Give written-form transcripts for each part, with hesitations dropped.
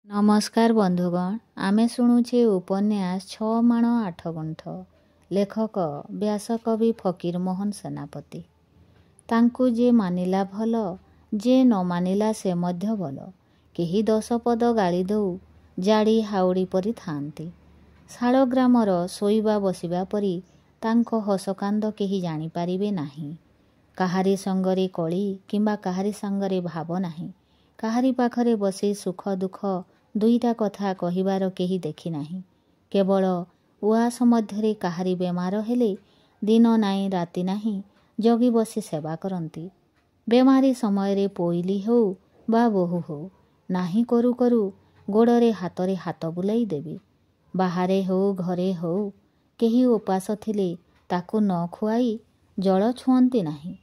नमस्कार बंधुगण आमे शुणुचे उपन्यास 6 माण 8 गुंठ लेखक व्यासकवि फकीरमोहन सेनापति। तांकु जे मानिला भल जे न मानिला से मध्य भल। केही 10 पद गाली दऊ जाड़ी हाउड़ी परी थांती। शालग्रामर शोइबा बसिबा परी तांको हसकांद केही जानी पारिबे नाही। काहारी संगरे कली किंबा काहारी संगरे भाव नाही। काहारी पाखरे बसी सुख दुख दुईटा कथा कहिबार केही देखि नाही। केवल उआस मध्यरे काहारी बेमार हेले दिन नाई राति नाही जगी बसी सेवा करती। बेमारी समय पोइली हो बा बोहू हो नाही करू करू गोड़े हाथरे हाथ बुलाई देवी। बाहारे हो घरे हो केही उपास थिले ताकू न खुआई जल छुअंती नाही।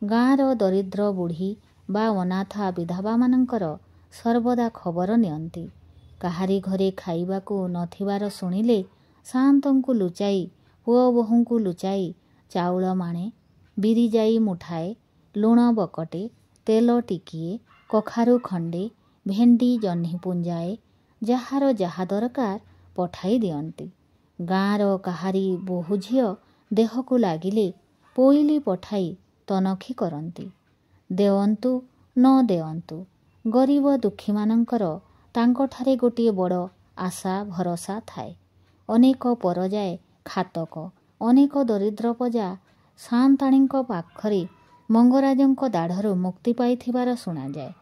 गाँर दरिद्र बुढ़ी बा अनाथा विधवा मानकर सर्वदा खबर नियंती। काहारी घरे खाइबाकू नथिबार शुणिले सान्तंकु लुचाई पुओ बोहूंकु लुचाई चाउल माणे बिरी जाई मुठाए लुण बकटे तेल टिकिए कखारू खंडे भेंडी जह्नी पुंजाए जହାର जहा दरकार पठाई दियंती। गाँर काहारी बोहू झियो देहकू लागिले पोइली पठाई तनखी करती। देवंतु न देवंतु गरीब दुखी मानंकर तांकोठारे गोटिए बड़ आशा भरोसा थाए। अनेक परजाए खातक अनेक दरिद्र प्रजा सान्ताणीଙ୍କ पाखरे मंगराजଙ୍କ दाढ़रू मुक्ति पाइथिबार शुणा जाए।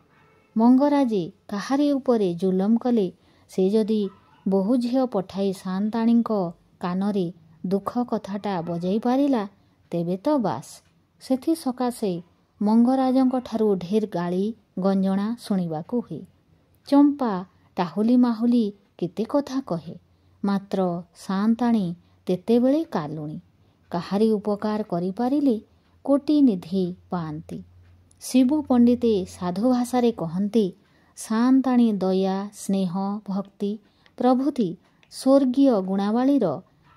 मंगराजे काहारी उपरे जुलम कले से जदि बहु झियो पठाई सान्ताणीଙ୍କ कानरे दुख कथाटा बजाई पारिला तेबे तो बास। सेथि सकाशे मंगराजଙ୍କ ठारू ढेर गाली गंजणा शुणिबाकू हुए। चंपा टाहुली माहुली केते कथा कहे मात्र सान्ताणी तेतेबेले कालुणी। काहारी उपकार करि पारिले कोटी निधि पाआंती। शिबू पंडिते साधु भाषारे कहंती सान्ताणी दया स्नेह भक्ति प्रभृति स्वर्गीय गुणावलीर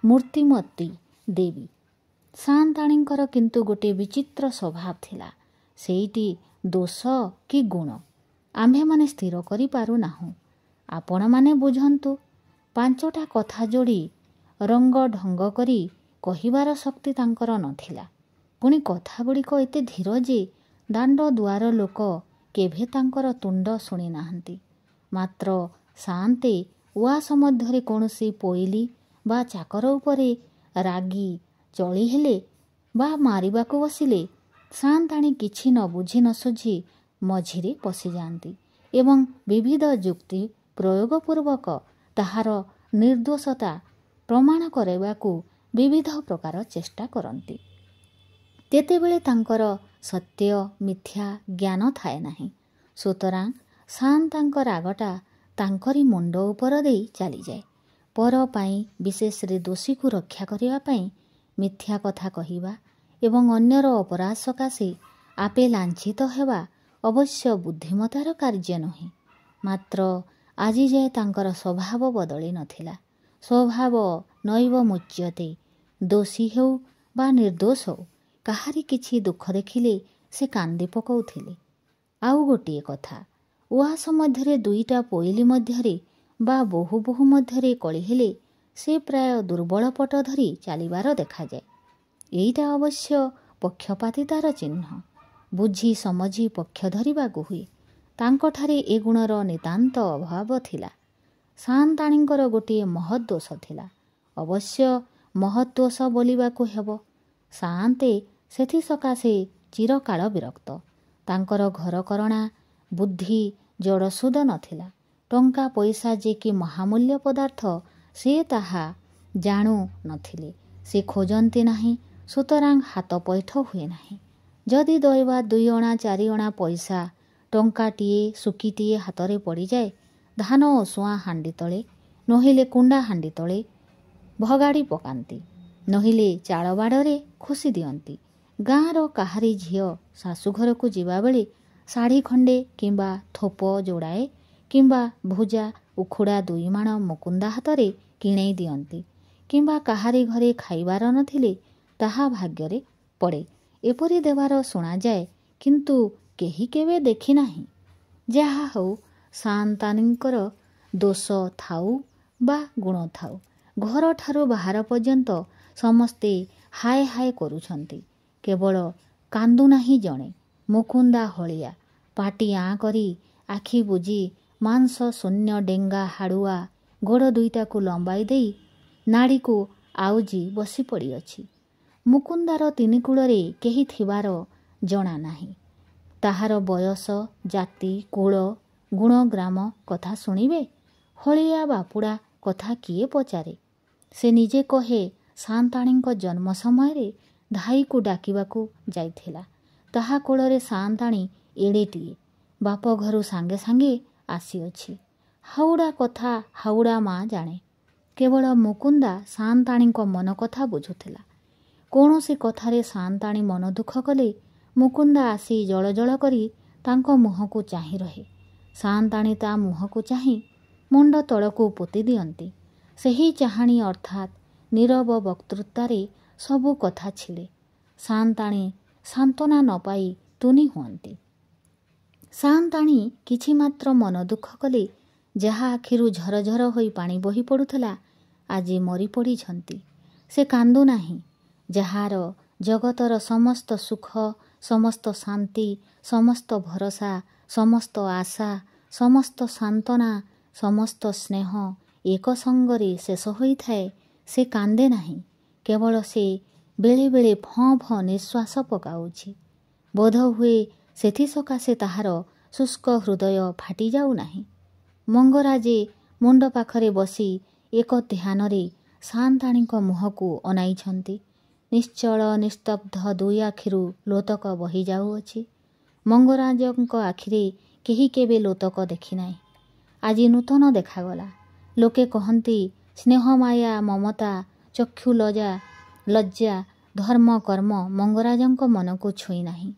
मूर्तिमती देवी। सान्ताणींकर किंतु गोटे विचित्र स्वभाव थिला। सेईटी दोष कि गुण आम्भे माने स्थिर करि पारु नाहु। आपण माने बुझंतु। 5टा कथा जोड़ी रंग ढंग करी कहिबार शक्ति तांकर नथिला। पुणी कथा गुड़िक एते धीर जे दांड दुआर लोक केभे तांकर तुंड शुणी नाहंती। मात्र सान्ते उआस मध्यरे कौनसी पोइली बा चाकर उपरे रागी चली हेले बा मारिबाकू बसिले सान्ताणी किछि न बुझी न सुझी मझिरे पशि जाती एवं विविध जुक्ति प्रयोगपूर्वक ताहार निर्दोषता प्रमाण कराइबाकू विविध प्रकार चेष्टा करती। तेतेबेले तांकर सत्य मिथ्या ज्ञान थाए नाही। सुतरां सान्तांक रागटा तांकरी मुंड उपर देई चली जाए। पर पाई विशेषरे दोषी को रक्षा करिबा पाई मिथ्या कथा कहिबा एवं अन्यर अपराध सकाशे आपे लांछित हेबा अवश्य बुद्धिमतार कार्य नहे। मात्र आजी जाए तांकर स्वभाव बदली नथिला। स्वभाव नैव मुच्यते। दोषी हेउ बा निर्दोष हो काहारी किछि दुख देखिले से कांदी पकाउथिले। आउ गोटिए कथा उआस मध्यरे 2टा पोइली मध्यरे बा बहु बहु मध्यरे कली हेले से प्राय दुर्बल पट धरी चलिबार देखा जाए। एईटा अवश्य पक्षपातितार चिन्ह। बुझी समझी पक्ष धरिबाकू हुए। तांकोठारे ए गुणर नितांत अभाव थिला। सान्ताणींकर गोटिए महद्दोष थिला। अवश्य महद्दोष बोलिबाकू हेबो। सान्ते सेथि सकाशे चिरकाल विरक्त। तांकर घरकरणा बुद्धि जड़सुद नथिला। टंका पैसा जे कि महामूल्य पदार्थ से ताहा जाणु नथिले। से खोजंती नाही। सुतरां हाथ पैठ हुए नाही। जदि दैवा 2 अणा 4 अणा पैसा टंकाटीए सुकीटीए हाथरे पड़ी जाए धान असुआ हांडी तले नहिले कुंडा हांडी तले भगाड़ी पकांती नहिले चाल बाड़े खोसी दियंती। गाँर काहारी झियो शाशुघर को जिबा बेले साड़ी खंडे किंबा थोप जोड़ाए किंबा भुजा उखुड़ा 2 माण मुकुंदा हाथरे किणई दियंती किंबा काहारी घरे खाइबार नथिले ताहा भाग्ୟରେ पड़े एपरी देवार शुणा जाए। किंतु केही केवे देखि नाही। जहा हौ सान्ताणींकर ଦୋଷ ଥାଉ ବା ଗୁଣ ଥାଉ, ଘରଠାରୁ ବାହାର ପର୍ଯ୍ୟନ୍ତ ସମସ୍ତେ ହାଏ ହାଏ କରୁଛନ୍ତି। କେବଳ କାନ୍ଦୁନାହିଁ ଜଣେ। ମୁକୁନ୍ଦା ହଳିଆ। ପାଟି ଆଁ କରି ଆଖି ବୁଜି ମାଂସ ଶୂନ୍ୟ ଡେଙ୍ଗା ହାଡ଼ୁଆ ଗୋଡ଼ ଦୁଇଟାକୁ ଲମ୍ବାଇ ଦେଇ ନାଡ଼ିକୁ ଆଉଜି ବସି ପଡ଼ିଅଛି। ମୁକୁନ୍ଦାର ତିନି କୂଳରେ କେହି ଥିବାର ଜଣା ନାହିଁ। ତାହାର ବୟସ, ଜାତି, କୁଳ, ଗୁଣ, ଗ୍ରାମ କଥା ଶୁଣିବେ? ହଳିଆ ବାପୁଡ଼ା କଥା କିଏ ପଚାରେ? ସେ ନିଜେ କହେ ସାଆନ୍ତାଣୀଙ୍କ ଜନ୍ମ ସମୟରେ ଧାଇକୁ ଡାକିବାକୁ ଯାଇଥିଲା। ତାହା କୋଳରେ ସାଆନ୍ତାଣୀ ଏଡ଼େଟିଏ। ବାପ ଘରୁ ସାଙ୍ଗେ ସାଙ୍ଗେ ଆସିଅଛି। ହାଉଡ଼ା କଥା ହାଉଡ଼ା ମା ଜାଣେ। କେବଳ ମୁକୁନ୍ଦା ସାଆନ୍ତାଣୀଙ୍କ ମନ କଥା ବୁଝୁଥିଲା। କୌଣସି କଥାରେ ସାଆନ୍ତାଣୀ ମନ ଦୁଃଖ କଲେ ମୁକୁନ୍ଦା ଆସି ଜଳଜଳ କରି ତାଙ୍କ ମୁହଁକୁ ଚାହିଁ ରହେ। ସାଆନ୍ତାଣୀ ତା ମୁହଁକୁ ଚାହିଁ ମୁଣ୍ଡ ତଳକୁ ପୋତି ଦିଅନ୍ତି। ସେହି ଚାହାଣୀ ଅର୍ଥାତ୍ ନୀରବ ବକ୍ତୃତାରେ ସବୁ କଥା ଛିଡ଼େ। ସାଆନ୍ତାଣୀ ସାନ୍ତ୍ୱନା ନ ପାଇ ତୁନି ହୁଅନ୍ତି। ସାଆନ୍ତାଣୀ କିଛି ମାତ୍ର ମନ ଦୁଃଖ କଲେ ଯାହା ଆଖିରୁ ଝରଝର ହୋଇ ପାଣି ବହି ପଡ଼ୁଥିଲା, ଆଜି ମରି ପଡ଼ିଛନ୍ତି। ସେ କାନ୍ଦୁ ନାହିଁ। ଯାହାର ଜଗତର ସମସ୍ତ ସୁଖ, ସମସ୍ତ ଶାନ୍ତି, ସମସ୍ତ ଭରସା, ସମସ୍ତ ଆଶା, ସମସ୍ତ ସାନ୍ତ୍ୱନା, ସମସ୍ତ ସ୍ନେହ ଏକ ସଙ୍ଗରେ ଶେଷ ହୋଇଥାଏ, ସେ କାନ୍ଦେ ନାହିଁ। କେବଳ ସେ ବେଳେ ବେଳେ ଫଁ ଫଁ ନିଶ୍ୱାସ ପକାଉଛି। ବୋଧହୁଏ ସେଥିସକାଶେ ତାହାର ଶୁଷ୍କ ହୃଦୟ ଫାଟିଯାଉ ନାହିଁ। ମଙ୍ଗରାଜେ ମୁଣ୍ଡ ପାଖରେ ବସି ଏକ ଧ୍ୟାନରେ ସାଆନ୍ତାଣୀଙ୍କ ମୁହଁକୁ ଅନାଇଛନ୍ତି। ନିଶ୍ଚଳ ନିସ୍ତବ୍ଧ ଦୁଇ ଆଖିରୁ ଲୋତକ ବହି ଯାଉଅଛି। ମଙ୍ଗରାଜଙ୍କ ଆଖିରେ କେହି କେବେ ଲୋତକ ଦେଖିନାହିଁ। ଆଜି ନୂତନ ଦେଖାଗଲା। ଲୋକେ କହନ୍ତି ସ୍ନେହ, ମାୟା, ମମତା, ଚକ୍ଷୁ ଲଜ୍ଜା, ଧର୍ମ, କର୍ମ ମଙ୍ଗରାଜଙ୍କ ମନକୁ ଛୁଇଁ ନାହିଁ।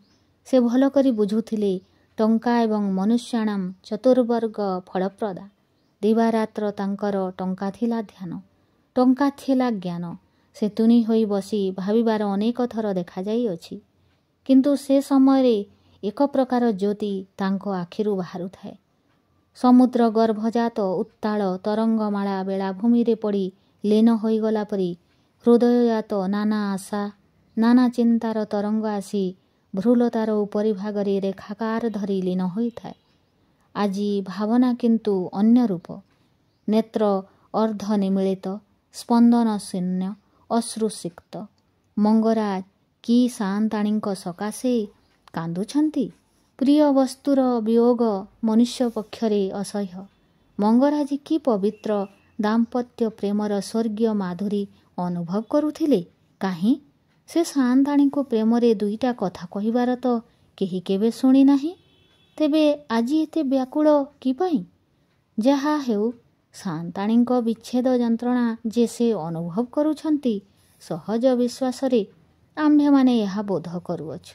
ସେ ଭଲ କରି ବୁଝୁଥିଲେ ଟଙ୍କା ଏବଂ ମନୁଷ୍ୟାଣାମ୍ ଚତୁର୍ବର୍ଗ ଫଳପ୍ରଦା। ଦିବାରାତ୍ର ତାଙ୍କର ଟଙ୍କା ଥିଲା ଧ୍ୟାନ, ଟଙ୍କା ଥିଲା ଜ୍ଞାନ। ସେ ତୁନି ହୋଇ ବସି ଭାବିବାର ଅନେକ ଥର ଦେଖାଯାଇଅଛି। କିନ୍ତୁ ସେ ସମୟରେ ଏକ ପ୍ରକାର ଜ୍ୟୋତି ତାଙ୍କ ଆଖିରୁ ବାହାରୁଥାଏ। ସମୁଦ୍ର ଗର୍ଭଜାତ ଉତ୍ତାଳ ତରଙ୍ଗମାଳା ବେଳାଭୂମିରେ ପଡ଼ି ଲୀନ ହୋଇଗଲା ପରି ହୃଦୟଜାତ ନାନା ଆଶା, ନାନା ଚିନ୍ତାର ତରଙ୍ଗ ଆସି ଭ୍ରୁଲତାର ଉପରି ଭାଗରେ ରେଖାକାର ଧରି ଲୀନ ହୋଇଥାଏ। ଆଜି ଭାବନା କିନ୍ତୁ ଅନ୍ୟ ରୂପ। ନେତ୍ର ଅର୍ଦ୍ଧ ନିମୀଳିତ, ସ୍ପନ୍ଦନ ଶୂନ୍ୟ, ଅଶ୍ରୁସିକ୍ତ। ମଙ୍ଗରାଜ କି ସାଆନ୍ତାଣୀଙ୍କ ସକାଶେ କାନ୍ଦୁଛନ୍ତି? ପ୍ରିୟ ବସ୍ତୁର ବିୟୋଗ ମନୁଷ୍ୟ ପକ୍ଷରେ ଅସହ୍ୟ। ମଙ୍ଗରାଜ କି ପବିତ୍ର ଦାମ୍ପତ୍ୟ ପ୍ରେମର ସ୍ୱର୍ଗୀୟ ମାଧୁରୀ ଅନୁଭବ କରୁଥିଲେ। କାହିଁ ସେ ସାଆନ୍ତାଣୀଙ୍କୁ ପ୍ରେମରେ ଦୁଇଟା କଥା କହିବାର ତ କେହି କେବେ ଶୁଣି ନାହିଁ। ତେବେ ଆଜି ଏତେ ବ୍ୟାକୁଳ କି ପାଇଁ? ଯାହା ହେଉ, ସାଆନ୍ତାଣୀଙ୍କ ବିଚ୍ଛେଦ ଯନ୍ତ୍ରଣା ଯେ ସେ ଅନୁଭବ କରୁଛନ୍ତି, ସହଜ ବିଶ୍ୱାସରେ ଆମ୍ଭେମାନେ ଏହା ବୋଧ କରୁଅଛୁ।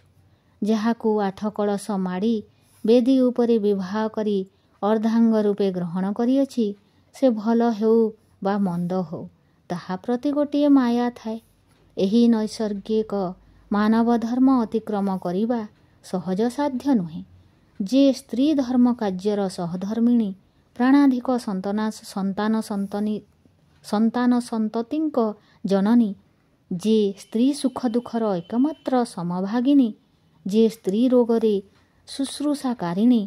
ଯାହାକୁ 8 କଳସ ମାଡ଼ି ବେଦୀ ଉପରେ ବିବାହ କରି ଅର୍ଦ୍ଧାଙ୍ଗ ରୂପେ ଗ୍ରହଣ କରିଅଛି, ସେ ଭଲ ହେଉ ବା ମନ୍ଦ ହେଉ, ତାହା ପ୍ରତି ଗୋଟିଏ ମାୟା ଥାଏ। ଏହି ନୈସର୍ଗିକ ମାନବ ଧର୍ମ ଅତିକ୍ରମ କରିବା ସହଜସାଧ୍ୟ ନୁହେଁ। ଯେ ସ୍ତ୍ରୀ ଧର୍ମ କାର୍ଯ୍ୟର ସହଧର୍ମିଣୀ, ପ୍ରାଣାଧିକ ସନ୍ତାନ ସନ୍ତତିଙ୍କ ଜନନୀ, ଯେ ସ୍ତ୍ରୀ ସୁଖ ଦୁଃଖର ଏକମାତ୍ର ସମଭାଗିନୀ, ଯେ ସ୍ତ୍ରୀ ରୋଗରେ ଶୁଶ୍ରୂଷାକାରିଣୀ,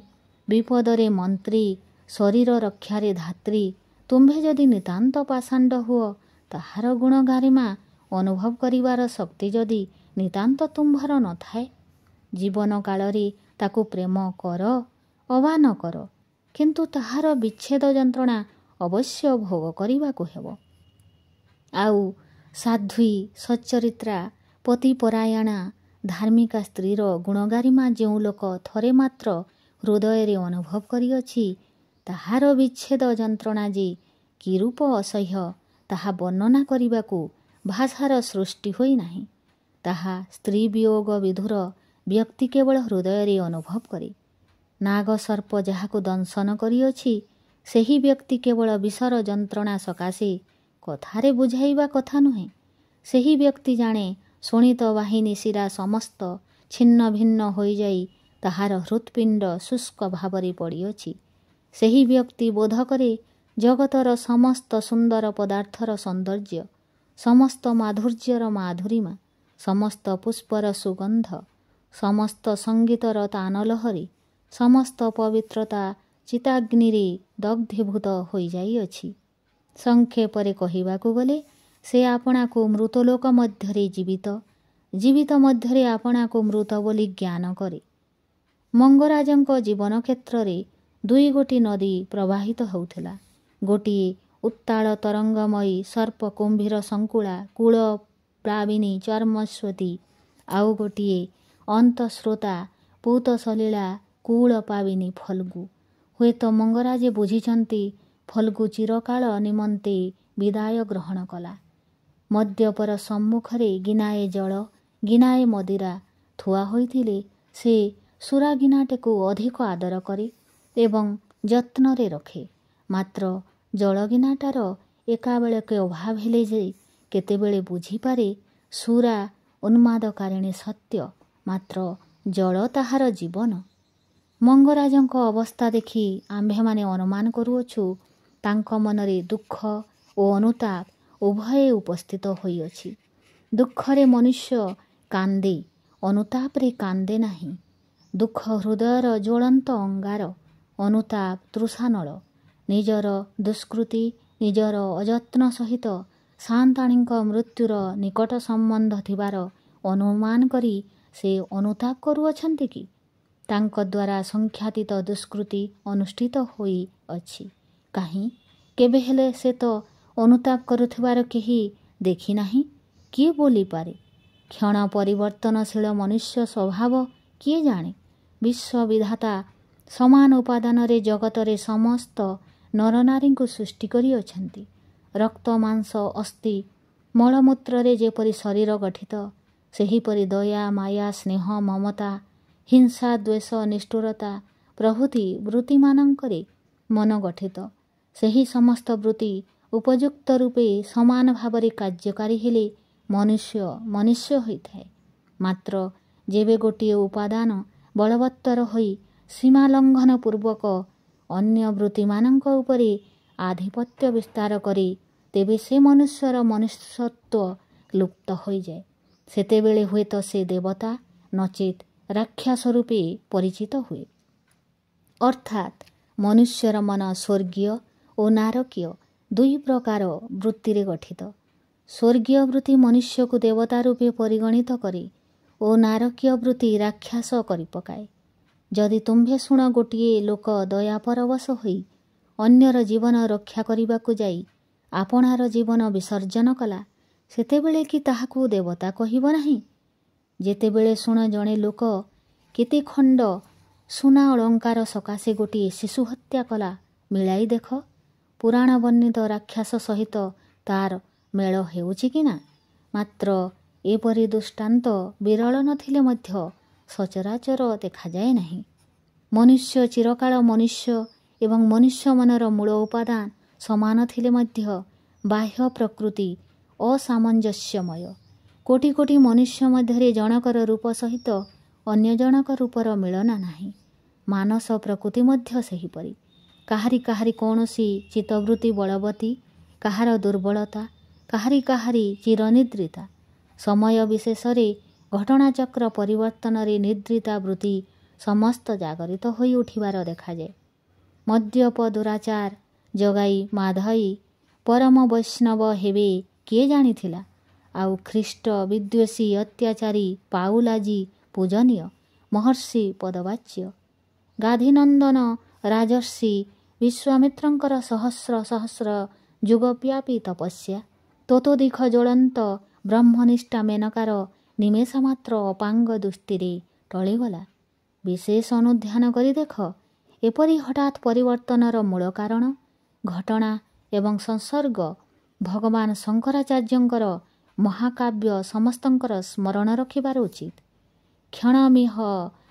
ବିପଦରେ ମନ୍ତ୍ରୀ, ଶରୀର ରକ୍ଷାରେ ଧାତ୍ରୀ, ତୁମ୍ଭେ ଯଦି ନିତାନ୍ତ ପାଷାଣ୍ଡ ହୁଅ, ତାହାର ଗୁଣ ଗାରିମା ଅନୁଭବ କରିବାର ଶକ୍ତି ଯଦି ନିତାନ୍ତ ତୁମ୍ଭର ନଥାଏ, ଜୀବନ କାଳରେ ତାକୁ ପ୍ରେମ କର ଅବା ନ କର, କିନ୍ତୁ ତାହାର ବିଚ୍ଛେଦ ଯନ୍ତ୍ରଣା ଅବଶ୍ୟ ଭୋଗ କରିବାକୁ ହେବ। ଆଉ ସାଧ୍ୱୀ, ସଚ୍ଚରିତ୍ରା, ପତିପରାୟଣା, ଧାର୍ମିକା ସ୍ତ୍ରୀର ଗୁଣଗାରିମା ଯେଉଁ ଲୋକ ଥରେ ମାତ୍ର ହୃଦୟରେ ଅନୁଭବ କରିଅଛି, ତାହାର ବିଚ୍ଛେଦ ଯନ୍ତ୍ରଣା ଯେ କି ରୂପ ଅସହ୍ୟ, ତାହା ବର୍ଣ୍ଣନା କରିବାକୁ ଭାଷାର ସୃଷ୍ଟି ହୋଇନାହିଁ। ତାହା ସ୍ତ୍ରୀ ବିୟୋଗ ବିଧୁର ବ୍ୟକ୍ତି କେବଳ ହୃଦୟରେ ଅନୁଭବ କରେ। ନାଗସର୍ପ ଯାହାକୁ ଦଂଶନ କରିଅଛି, ସେହି ବ୍ୟକ୍ତି କେବଳ ବିଷର ଯନ୍ତ୍ରଣା ସକାଶେ କଥାରେ ବୁଝାଇବା କଥା ନୁହେଁ। ସେହି ବ୍ୟକ୍ତି ଜାଣେ ଶୋଣିତ ବାହିନୀ ଶିରା ସମସ୍ତ ଛିନ୍ନ ଭିନ୍ନ ହୋଇଯାଇ ତାହାର ହୃତ୍ପିଣ୍ଡ ଶୁଷ୍କ ଭାବରେ ପଡ଼ିଅଛି। ସେହି ବ୍ୟକ୍ତି ବୋଧ କରେ ଜଗତର ସମସ୍ତ ସୁନ୍ଦର ପଦାର୍ଥର ସୌନ୍ଦର୍ଯ୍ୟ, ସମସ୍ତ ମାଧୁର୍ଯ୍ୟର ମାଧୁରୀମା, ସମସ୍ତ ପୁଷ୍ପର ସୁଗନ୍ଧ, ସମସ୍ତ ସଙ୍ଗୀତର ତାନଲହରୀ, ସମସ୍ତ ପବିତ୍ରତା ଚିତାଗ୍ନିରେ ଦଗ୍ଧୀଭୂତ ହୋଇଯାଇଅଛି। ସଂକ୍ଷେପରେ କହିବାକୁ ଗଲେ ସେ ଆପଣାକୁ ମୃତଲୋକ ମଧ୍ୟରେ ଜୀବିତ, ଜୀବିତ ମଧ୍ୟରେ ଆପଣାକୁ ମୃତ ବୋଲି ଜ୍ଞାନ କରେ। ମଙ୍ଗରାଜଙ୍କ ଜୀବନ କ୍ଷେତ୍ରରେ ଦୁଇଗୋଟି ନଦୀ ପ୍ରବାହିତ ହେଉଥିଲା। ଗୋଟିଏ ଉତ୍ତାଳ ତରଙ୍ଗମୟୀ ସର୍ପ କୁମ୍ଭୀର ଶଙ୍କୁଳା କୂଳ ପ୍ଲାବିନୀ ଚର୍ମସ୍ୱତୀ, ଆଉ ଗୋଟିଏ ଅନ୍ତଃସ୍ରୋତା ପୂତସଲୀଳା କୂଳ ପାବିନୀ ଫଲ୍ଗୁ। ହୁଏତ ମଙ୍ଗରାଜେ ବୁଝିଛନ୍ତି ଫଲ୍ଗୁ ଚିରକାଳ ନିମନ୍ତେ ବିଦାୟ ଗ୍ରହଣ କଲା। ମଦ୍ୟପର ସମ୍ମୁଖରେ ଗିନାଏ ଜଳ, ଗିନାଏ ମଦିରା ଥୁଆ ହୋଇଥିଲେ ସେ ସୁରାଗିନାଟିକୁ ଅଧିକ ଆଦର କରେ ଏବଂ ଯତ୍ନରେ ରଖେ। ମାତ୍ର ଜଳଗିନାଟାର ଏକାବେଳକେ ଅଭାବ ହେଲେ ଯେ କେତେବେଳେ ବୁଝିପାରେ ସୁରା ଉନ୍ମାଦକାରିଣୀ ସତ୍ୟ, ମାତ୍ର ଜଳ ତାହାର ଜୀବନ। ମଙ୍ଗରାଜଙ୍କ ଅବସ୍ଥା ଦେଖି ଆମ୍ଭେମାନେ ଅନୁମାନ କରୁଅଛୁ ତାଙ୍କ ମନରେ ଦୁଃଖ ଓ ଅନୁତାପ ଉଭୟେ ଉପସ୍ଥିତ ହୋଇଅଛି। ଦୁଃଖରେ ମନୁଷ୍ୟ କାନ୍ଦେ, ଅନୁତାପରେ କାନ୍ଦେ ନାହିଁ। ଦୁଃଖ ହୃଦୟର ଜ୍ୱଳନ୍ତ ଅଙ୍ଗାର, ଅନୁତାପ ତୃଷାନଳ। ନିଜର ଦୁଷ୍କୃତି, ନିଜର ଅଯତ୍ନ ସହିତ ସାନ୍ତାଣୀଙ୍କ ମୃତ୍ୟୁର ନିକଟ ସମ୍ବନ୍ଧ ଥିବାର ଅନୁମାନ କରି ସେ ଅନୁତାପ କରୁଅଛନ୍ତି କି? ତାଙ୍କ ଦ୍ୱାରା ସଂଖ୍ୟାତୀତ ଦୁଷ୍କୃତି ଅନୁଷ୍ଠିତ ହୋଇଅଛି। କାହିଁ କେବେ ହେଲେ ସେ ତ ଅନୁତାପ କରୁଥିବାର କେହି ଦେଖିନାହିଁ। କିଏ ବୋଲିପାରେ? କ୍ଷଣ ପରିବର୍ତ୍ତନଶୀଳ ମନୁଷ୍ୟ ସ୍ୱଭାବ କିଏ ଜାଣେ? ବିଶ୍ୱବିଧାତା ସମାନ ଉପାଦାନରେ ଜଗତରେ ସମସ୍ତ ନରନାରୀଙ୍କୁ ସୃଷ୍ଟି କରିଅଛନ୍ତି। ରକ୍ତ ମାଂସ ଅସ୍ଥି ମଳମୂତ୍ରରେ ଯେପରି ଶରୀର ଗଠିତ, ସେହିପରି ଦୟା ମାୟା ସ୍ନେହ ମମତା ହିଂସା ଦ୍ୱେଷ ନିଷ୍ଠୁରତା ପ୍ରଭୃତି ବୃତ୍ତିମାନଙ୍କରେ ମନ ଗଠିତ। ସେହି ସମସ୍ତ ବୃତ୍ତି ଉପଯୁକ୍ତ ରୂପେ ସମାନ ଭାବରେ କାର୍ଯ୍ୟକାରୀ ହେଲେ ମନୁଷ୍ୟ ମନୁଷ୍ୟ ହୋଇଥାଏ। ମାତ୍ର ଯେବେ ଗୋଟିଏ ଉପାଦାନ ବଳବତ୍ତର ହୋଇ ସୀମା ଲଙ୍ଘନ ପୂର୍ବକ ଅନ୍ୟ ବୃତ୍ତିମାନଙ୍କ ଉପରେ ଆଧିପତ୍ୟ ବିସ୍ତାର କରେ, ତେବେ ସେ ମନୁଷ୍ୟର ମନୁଷ୍ୟତ୍ୱ ଲୁପ୍ତ ହୋଇଯାଏ। ସେତେବେଳେ ହୁଏତ ସେ ଦେବତା ନଚେତ୍ ରାକ୍ଷସ ରୂପେ ପରିଚିତ ହୁଏ। ଅର୍ଥାତ୍ ମନୁଷ୍ୟର ମନ ସ୍ୱର୍ଗୀୟ ଓ ନାରକୀୟ ଦୁଇ ପ୍ରକାର ବୃତ୍ତିରେ ଗଠିତ। ସ୍ୱର୍ଗୀୟ ବୃତ୍ତି ମନୁଷ୍ୟକୁ ଦେବତା ରୂପେ ପରିଗଣିତ କରେ ଓ ନାରକୀୟ ବୃତ୍ତି ରାକ୍ଷସ କରିପକାଏ। ଯଦି ତୁମ୍ଭେ ଶୁଣ ଗୋଟିଏ ଲୋକ ଦୟାପରବଶ ହୋଇ ଅନ୍ୟର ଜୀବନ ରକ୍ଷା କରିବାକୁ ଯାଇ ଆପଣାର ଜୀବନ ବିସର୍ଜନ କଲା, ସେତେବେଳେ କି ତାହାକୁ ଦେବତା କହିବ ନାହିଁ? ଯେତେବେଳେ ଶୁଣ ଜଣେ ଲୋକ କେତେ ଖଣ୍ଡ ସୁନା ଅଳଙ୍କାର ସକାଶେ ଗୋଟିଏ ଶିଶୁ ହତ୍ୟା କଲା, ମିଳାଇ ଦେଖ ପୁରାଣ ବର୍ଣ୍ଣିତ ରାକ୍ଷସ ସହିତ ତାର ମେଳ ହେଉଛି କି ନା? ମାତ୍ର ଏପରି ଦୃଷ୍ଟାନ୍ତ ବିରଳ ନଥିଲେ ମଧ୍ୟ ସଚରାଚର ଦେଖାଯାଏ ନାହିଁ। ମନୁଷ୍ୟ ଚିରକାଳ ମନୁଷ୍ୟ ଏବଂ ମନୁଷ୍ୟ ମନର ମୂଳ ଉପାଦାନ ସମାନ ଥିଲେ ମଧ୍ୟ ବାହ୍ୟ ପ୍ରକୃତି ଅସାମଞ୍ଜସ୍ୟମୟ। କୋଟି କୋଟି ମନୁଷ୍ୟ ମଧ୍ୟରେ ଜଣକର ରୂପ ସହିତ ଅନ୍ୟ ଜଣକ ରୂପର ମିଳନ ନାହିଁ। ମାନସ ପ୍ରକୃତି ମଧ୍ୟ ସେହିପରି। କାହାରି କାହାରି କୌଣସି ଚିତ୍ତବୃତ୍ତି ବଳବତୀ, କାହାର ଦୁର୍ବଳତା, କାହାରି କାହାରି ଚିରନିଦ୍ରିତା। ସମୟ ବିଶେଷରେ ଘଟଣାଚକ୍ର ପରିବର୍ତ୍ତନରେ ନିଦ୍ରିତା ବୃତ୍ତି ସମସ୍ତ ଜାଗରିତ ହୋଇ ଉଠିବାର ଦେଖାଯାଏ। ମଦ୍ୟପ ଦୁରାଚାର ଜଗାଇ ମାଧଇ ପରମ ବୈଷ୍ଣବ ହେବେ କିଏ ଜାଣିଥିଲା? ଆଉ ଖ୍ରୀଷ୍ଟ ବିଦ୍ୱେଷୀ ଅତ୍ୟାଚାରୀ ପାଉଲ ଆଜି ପୂଜନୀୟ ମହର୍ଷି ପଦବାଚ୍ୟ। ଗାଧିନନ୍ଦନ ରାଜର୍ଷି ବିଶ୍ୱାମିତ୍ରଙ୍କର ସହସ୍ର ସହସ୍ର ଯୁଗବ୍ୟାପୀ ତପସ୍ୟା ତତୋଦିଖ ଜ୍ୱଳନ୍ତ ବ୍ରହ୍ମନିଷ୍ଠା ମେନକାର ନିମେଷ ମାତ୍ର ଅପାଙ୍ଗ ଦୃଷ୍ଟିରେ ଟଳିଗଲା। ବିଶେଷ ଅନୁଧ୍ୟାନ କରି ଦେଖ ଏପରି ହଠାତ୍ ପରିବର୍ତ୍ତନର ମୂଳ କାରଣ, ଘଟଣା ଏବଂ ସଂସର୍ଗ ଭଗବାନ ଶଙ୍କରାଚାର୍ଯ୍ୟଙ୍କର ମହାକାବ୍ୟ ସମସ୍ତଙ୍କର ସ୍ମରଣ ରଖିବାର ଉଚିତ। କ୍ଷଣମିହ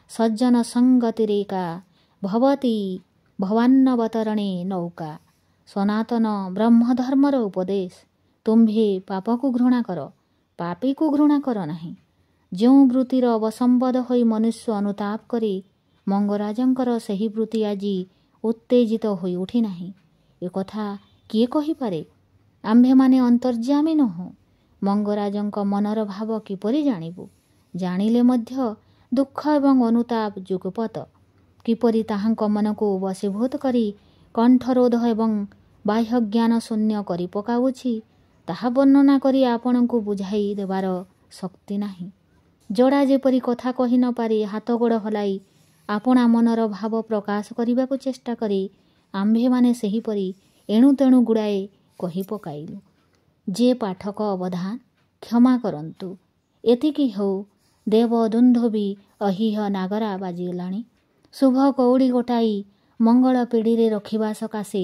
ସଜ୍ଜନ ସଙ୍ଗତିରେକା ଭବତି ଭବାନ୍ନବତରଣେ ନୌକା। ସନାତନ ବ୍ରହ୍ମଧର୍ମର ଉପଦେଶ। ତୁମ୍ଭେ ପାପକୁ ଘୃଣା କର, ପାପୀକୁ ଘୃଣା କର ନାହିଁ। ଯେଉଁ ବୃତ୍ତିର ଅବସମ୍ବଦ ହୋଇ ମନୁଷ୍ୟ ଅନୁତାପ କରି, ମଙ୍ଗରାଜଙ୍କର ସେହି ବୃତ୍ତି ଆଜି ଉତ୍ତେଜିତ ହୋଇ ଉଠି ନାହିଁ। ଏକଥା କିଏ କହିପାରେ? ଆମ୍ଭେମାନେ ଅନ୍ତର୍ଯ୍ୟାମୀ ନୁହଁ। ମଙ୍ଗରାଜଙ୍କ ମନର ଭାବ କିପରି ଜାଣିବୁ? ଜାଣିଲେ ମଧ୍ୟ ଦୁଃଖ ଏବଂ ଅନୁତାପ ଯୁଗପତ କିପରି ତାହାଙ୍କ ମନକୁ ବଶୀଭୂତ କରି କଣ୍ଠରୋଧ ଏବଂ ବାହ୍ୟଜ୍ଞାନ ଶୂନ୍ୟ କରି ପକାଉଛି ତାହା ବର୍ଣ୍ଣନା କରି ଆପଣଙ୍କୁ ବୁଝାଇ ଦେବାର ଶକ୍ତି ନାହିଁ। ଯୋଡ଼ା ଯେପରି କଥା କହି ନ ପାରି ହାତ ଗୋଡ଼ ହଲାଇ ଆପଣା ମନର ଭାବ ପ୍ରକାଶ କରିବାକୁ ଚେଷ୍ଟା କରି ଆମ୍ଭେମାନେ ସେହିପରି ଏଣୁ ତେଣୁ ଗୁଡ଼ାଏ କହି ପକାଇଲୁ। ଯେ ପାଠକ ଅବଧାନ କ୍ଷମା କରନ୍ତୁ। ଏତିକି ହେଉ। ଦେବ ଦୁନ୍ଦୁଭି ଅହିହ ନାଗରା ବାଜିଗଲାଣି। ଶୁଭ କଉଡ଼ି ଗୋଟାଇ ମଙ୍ଗଳ ପିଢ଼ିରେ ରଖିବା ସକାଶେ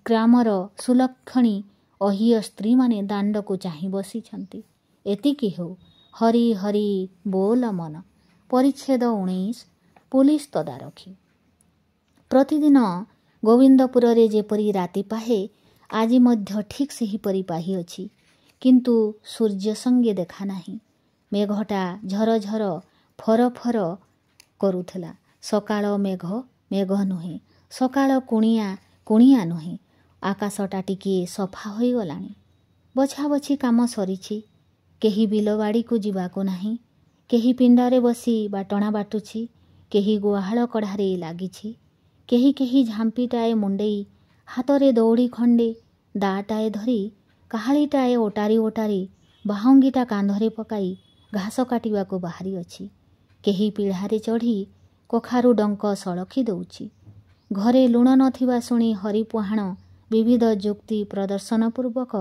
ଗ୍ରାମର ସୁଲକ୍ଷଣୀ ଅହିୟ ସ୍ତ୍ରୀମାନେ ଦାଣ୍ଡକୁ ଚାହିଁ ବସିଛନ୍ତି। ଏତିକି ହେଉ। ହରି ହରି ବୋଲ ମନ। ପରିଚ୍ଛେଦ 19 ପୁଲିସ ତଦାରଖି। ପ୍ରତିଦିନ ଗୋବିନ୍ଦପୁରରେ ଯେପରି ରାତି ପାହେ ଆଜି ମଧ୍ୟ ଠିକ୍ ସେହିପରି ପାହିଅଛି। କିନ୍ତୁ ସୂର୍ଯ୍ୟ ସଙ୍ଗେ ଦେଖା ନାହିଁ। ମେଘଟା ଝରଝର ଫରଫର କରୁଥିଲା। ସକାଳ ମେଘ ମେଘ ନୁହେଁ। ସକାଳ କୁଣିଆ କୁଣିଆ ନୁହେଁ। ଆକାଶଟା ଟିକିଏ ସଫା ହୋଇଗଲାଣି। ବଛାବଛି କାମ ସରିଛି। କେହି ବିଲବାଡ଼ିକୁ ଯିବାକୁ ନାହିଁ। କେହି ପିଣ୍ଡାରେ ବସି ବାଟଣା ବାଟୁଛି। କେହି ଗୁହାଳ କଢ଼ାରେ ଲାଗିଛି। କେହି କେହି ଝାମ୍ପିଟାଏ ମୁଣ୍ଡେଇ ହାତରେ ଦଉଡ଼ି ଖଣ୍ଡେ ଦାଟାଏ ଧରି କାହାଳିଟାଏ ଓଟାରି ଓଟାରି ବାହୁଙ୍ଗିଟା କାନ୍ଧରେ ପକାଇ ଘାସ କାଟିବାକୁ ବାହାରିଅଛି। କେହି ପିଢ଼ାରେ ଚଢ଼ି କଖାରୁ ଡଙ୍କ ସଳଖି ଦେଉଛି। ଘରେ ଲୁଣ ନଥିବା ଶୁଣି ହରିପୁହାଣ ବିବିଧ ଯୁକ୍ତି ପ୍ରଦର୍ଶନ ପୂର୍ବକ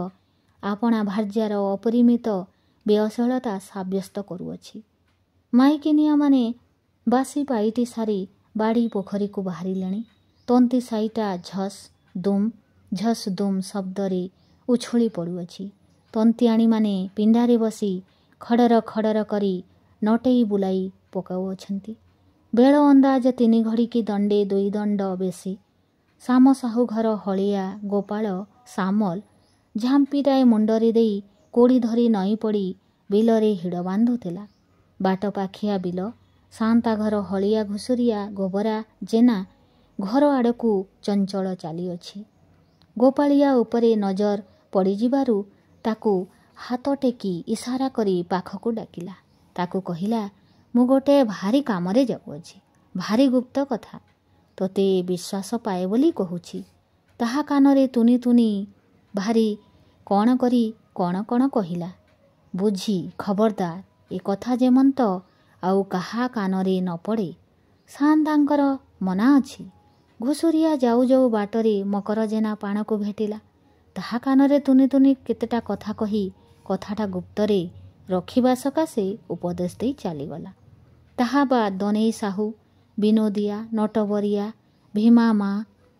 ଆପଣା ଭାର୍ଯ୍ୟାର ଅପରିମିତ ବ୍ୟୟଶୀଳତା ସାବ୍ୟସ୍ତ କରୁଅଛି। ମାଇକିନିଆମାନେ ବାସି ପାଇଟି ସାରି ବାଡ଼ି ପୋଖରୀକୁ ବାହାରିଲେଣି। ତନ୍ତୀ ସାଇଟା ଝସ୍ ଦୁମ୍ ଶବ୍ଦରେ ଉଛୁଳି ପଡ଼ୁଅଛି। ତନ୍ତିଆଣୀମାନେ ପିଣ୍ଡାରେ ବସି ଖଡ଼ର ଖଡ଼ର କରି ନଟେଇ ବୁଲାଇ ପକାଉଅଛନ୍ତି। ବେଳ ଅନ୍ଦାଜ 3 ଘଡ଼ି କି ଦଣ୍ଡେ 2 ଦଣ୍ଡ ବେଶୀ। ଶାମ ସାହୁ ଘର ହଳିଆ ଗୋପାଳ ସାମଲ ଝାମ୍ପିଟାଏ ମୁଣ୍ଡରେ ଦେଇ କୋଡ଼ି ଧରି ନଈ ପଡ଼ି ବିଲରେ ହିଡ଼ ବାନ୍ଧୁଥିଲା। ବାଟ ପାଖିଆ ବିଲ। ସାଆନ୍ତା ଘର ହଳିଆ ଘୁଷୁରିଆ ଗୋବରା ଜେନା ଘର ଆଡ଼କୁ ଚଞ୍ଚଳ ଚାଲିଅଛି। ଗୋପାଳିଆ ଉପରେ ନଜର ପଡ଼ିଯିବାରୁ ତାକୁ ହାତ ଟେକି ଇସାରା କରି ପାଖକୁ ଡାକିଲା। ତାକୁ କହିଲା, ମୁଁ ଗୋଟାଏ ଭାରି କାମରେ ଯାଉଅଛି। ଭାରି ଗୁପ୍ତ କଥା। ତୋତେ ବିଶ୍ୱାସ ପାଏ ବୋଲି କହୁଛି। ତାହା କାନରେ ତୁନି ତୁନି ଭାରି କଣ କରି କଣ କଣ କହିଲା। ବୁଝି ଖବରଦାର ଏ କଥା ଯେମନ୍ତ ଆଉ କାହା କାନରେ ନ ପଡ଼େ। ସାଆନ୍ତାଙ୍କର ମନା ଅଛି। ଘୁଷୁରିଆ ଯାଉ ଯାଉ ବାଟରେ ମକର ଜେନା ପାଣକୁ ଭେଟିଲା। ତାହା କାନରେ ତୁନି ତୁନି କେତେଟା କଥା କହି କଥାଟା ଗୁପ୍ତରେ ରଖିବା ସକାଶେ ଉପଦେଶ ଦେଇ ଚାଲିଗଲା। ତାହା ବାଦ ଦନେଇ ସାହୁ, ବିନୋଦିଆ, ନଟବରିଆ, ଭୀମା ମା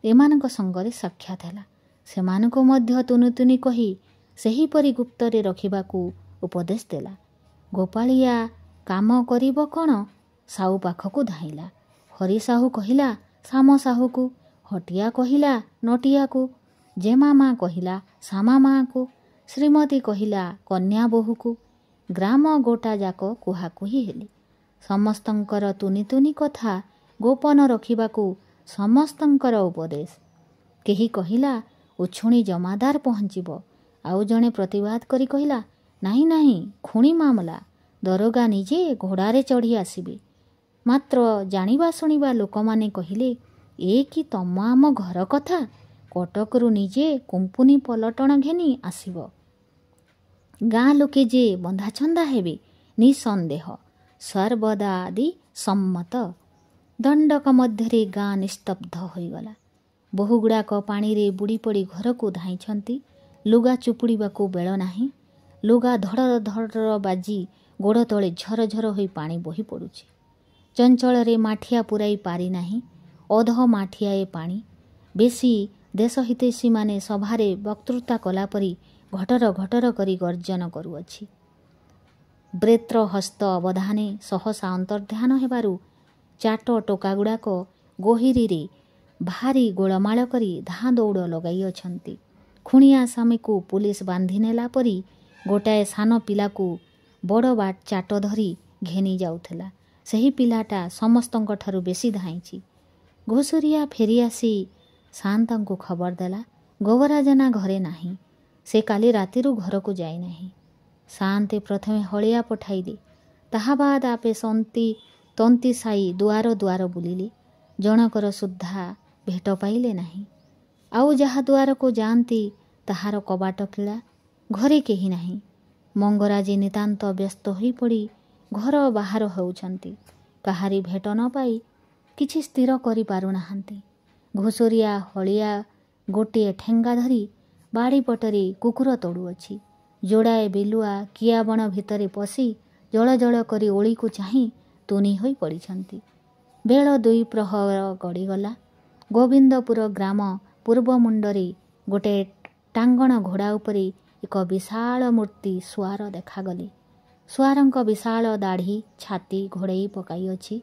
ଏମାନଙ୍କ ସଙ୍ଗରେ ସାକ୍ଷାତ ହେଲା। ସେମାନଙ୍କୁ ମଧ୍ୟ ତୁନି ତୁନି କହି ସେହିପରି ଗୁପ୍ତରେ ରଖିବାକୁ ଉପଦେଶ ଦେଲା। ଗୋପାଳିଆ କାମ କରିବ କ'ଣ? ସାହୁ ପାଖକୁ ଧାଇଁଲା। ହରି ସାହୁ କହିଲା ଶାମ ସାହୁକୁ, ହଟିଆ କହିଲା ନଟିଆକୁ, ଜେମା ମା କହିଲା ଶାମା ମା'କୁ, ଶ୍ରୀମତୀ କହିଲା କନ୍ୟା ବୋହୂକୁ। ଗ୍ରାମ ଗୋଟା ଯାକ କୁହାକୁହି ହେଲେ। ସମସ୍ତଙ୍କର ତୁନି ତୁନି କଥା ଗୋପନ ରଖିବାକୁ ସମସ୍ତଙ୍କର ଉପଦେଶ। କେହି କହିଲା ଉଛୁଣି ଜମାଦାର ପହଞ୍ଚିବ। ଆଉ ଜଣେ ପ୍ରତିବାଦ କରି କହିଲା ନାହିଁ ନାହିଁ, ଖୁଣି ମାମଲା, ଦରୋଗା ନିଜେ ଘୋଡ଼ାରେ ଚଢ଼ି ଆସିବେ। ମାତ୍ର ଜାଣିବା ଶୁଣିବା ଲୋକମାନେ କହିଲେ ଏ କି ତମ ଆମ ଘର କଥା। କଟକରୁ ନିଜେ କୁମ୍ପୁନି ପଲଟଣ ଘେନି ଆସିବ। ଗାଁ ଲୋକେ ଯେ ବନ୍ଧାଛନ୍ଦା ହେବେ ନିଃସନ୍ଦେହ ସର୍ବଦା ଆଦି ସମ୍ମତ। ଦଣ୍ଡକ ମଧ୍ୟରେ ଗାଁ ନିସ୍ତବ୍ଧ ହୋଇଗଲା। ବୋହୂଗୁଡ଼ାକ ପାଣିରେ ବୁଡ଼ି ପଡ଼ି ଘରକୁ ଧାଇଁଛନ୍ତି। ଲୁଗା ଚୁପୁଡ଼ିବାକୁ ବେଳ ନାହିଁ। ଲୁଗା ଧଡ଼ର ଧଡ଼ର ବାଜି ଗୋଡ଼ ତଳେ ଝରଝର ହୋଇ ପାଣି ବୋହି ପଡ଼ୁଛି। ଚଞ୍ଚଳରେ ମାଠିଆ ପୁରାଇ ପାରି ନାହିଁ। ଅଧ ମାଠିଆଏ ପାଣି। ବେଶୀ ଦେଶହିତୈଷୀମାନେ ସଭାରେ ବକ୍ତୃତା କଲାପରି ଘଟର ଘଟର କରି ଗର୍ଜନ କରୁଅଛି। ବ୍ରେତ୍ର ହସ୍ତ ଅବଧାନେ ସହସା ଅନ୍ତର୍ଧ୍ୟାନ ହେବାରୁ ଚାଟ ଟୋକାଗୁଡ଼ାକ ଗୋହିରୀରେ ଭାରି ଗୋଳମାଳ କରି ଧାଁ ଦୌଡ଼ ଲଗାଇଅଛନ୍ତି। ଖୁଣିଆ ସ୍ୱାମୀକୁ ପୁଲିସ ବାନ୍ଧି ନେଲା ପରି ଗୋଟାଏ ସାନ ପିଲାକୁ ବଡ଼ ଚାଟ ଧରି ଘେନି ଯାଉଥିଲା। ସେହି ପିଲାଟା ସମସ୍ତଙ୍କଠାରୁ ବେଶୀ ଧାଇଁଛି। ଘୁଷୁରିଆ ଫେରିଆସି ସାଆନ୍ତାଙ୍କୁ ଖବର ଦେଲା ଗୋବରା ଜେନା ଘରେ ନାହିଁ। ସେ କାଲି ରାତିରୁ ଘରକୁ ଯାଇନାହିଁ। ସାଆନ୍ତେ ପ୍ରଥମେ ହଳିଆ ପଠାଇଲେ। ତାହା ବାଦ ଆପେ ତନ୍ତି ସାଇ ଦୁଆର ଦୁଆର ବୁଲିଲେ। ଜଣକର ସୁଦ୍ଧା ଭେଟ ପାଇଲେ ନାହିଁ। ଆଉ ଯାହା ଦୁଆରକୁ ଯାଆନ୍ତି ତାହାର କବାଟ କିଳା। ଘରେ କେହି ନାହିଁ। ମଙ୍ଗରାଜେ ନିତାନ୍ତ ବ୍ୟସ୍ତ ହୋଇପଡ଼ି ଘର ବାହାର ହେଉଛନ୍ତି। କାହାରି ଭେଟ ନ ପାଇ କିଛି ସ୍ଥିର କରିପାରୁନାହାନ୍ତି। ଘୁଷୁରିଆ ହଳିଆ ଗୋଟିଏ ଠେଙ୍ଗା ଧରି ବାଡ଼ି ପଟରେ କୁକୁର ତଡ଼ୁଅଛି। ଯୋଡ଼ାଏ ବିଲୁଆ କିଆବଣ ଭିତରେ ପଶି ଜଳ ଜଳ କରି ଓଳିକୁ ଚାହିଁ ତୁନି ହୋଇ ପଡ଼ିଛନ୍ତି। ବେଳ 2 ପ୍ରହର ଗଡ଼ିଗଲା। ଗୋବିନ୍ଦପୁର ଗ୍ରାମ ପୂର୍ବ ମୁଣ୍ଡରେ ଗୋଟିଏ ଟାଙ୍ଗଣ ଘୋଡ଼ା ଉପରେ ଏକ ବିଶାଳ ମୂର୍ତ୍ତି ସୁଆର ଦେଖାଗଲେ। ସୁଆରଙ୍କ ବିଶାଳ ଦାଢ଼ି ଛାତି ଘୋଡ଼େଇ ପକାଇଅଛି।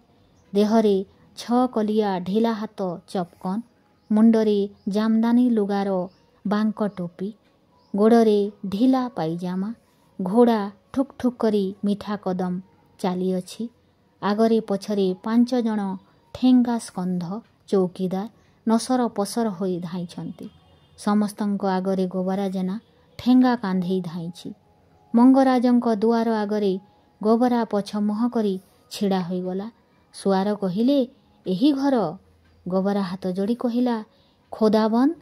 ଦେହରେ 6 କଲିଆ ଢିଲା ହାତ ଚପକନ୍, ମୁଣ୍ଡରେ ଜାମଦାନୀ ଲୁଗାର ବାଙ୍କ ଟୋପି, ଗୋଡ଼ରେ ଢିଲା ପାଇଜାମା। ଘୋଡ଼ା ଠୁକ୍ ଠୁକ୍ କରି ମିଠା କଦମ ଚାଲିଅଛି। ଆଗରେ ପଛରେ 5 ଜଣ ଠେଙ୍ଗା ସ୍କନ୍ଧ ଚୌକିଦାର ନସର ପସର ହୋଇ ଧାଇଁଛନ୍ତି। ସମସ୍ତଙ୍କ ଆଗରେ ଗୋବରା ଜେନା ଠେଙ୍ଗା କାନ୍ଧେଇ ଧାଇଁଛି। ମଙ୍ଗରାଜଙ୍କ ଦୁଆର ଆଗରେ ଗୋବରା ପଛ ମୁହଁ କରି ଛିଡ଼ା ହୋଇଗଲା। ସୁଆର କହିଲେ, ଏହି ଘର। ଗୋବରା ହାତ ଯୋଡ଼ି କହିଲା, ଖୋଦାବନ୍ଦ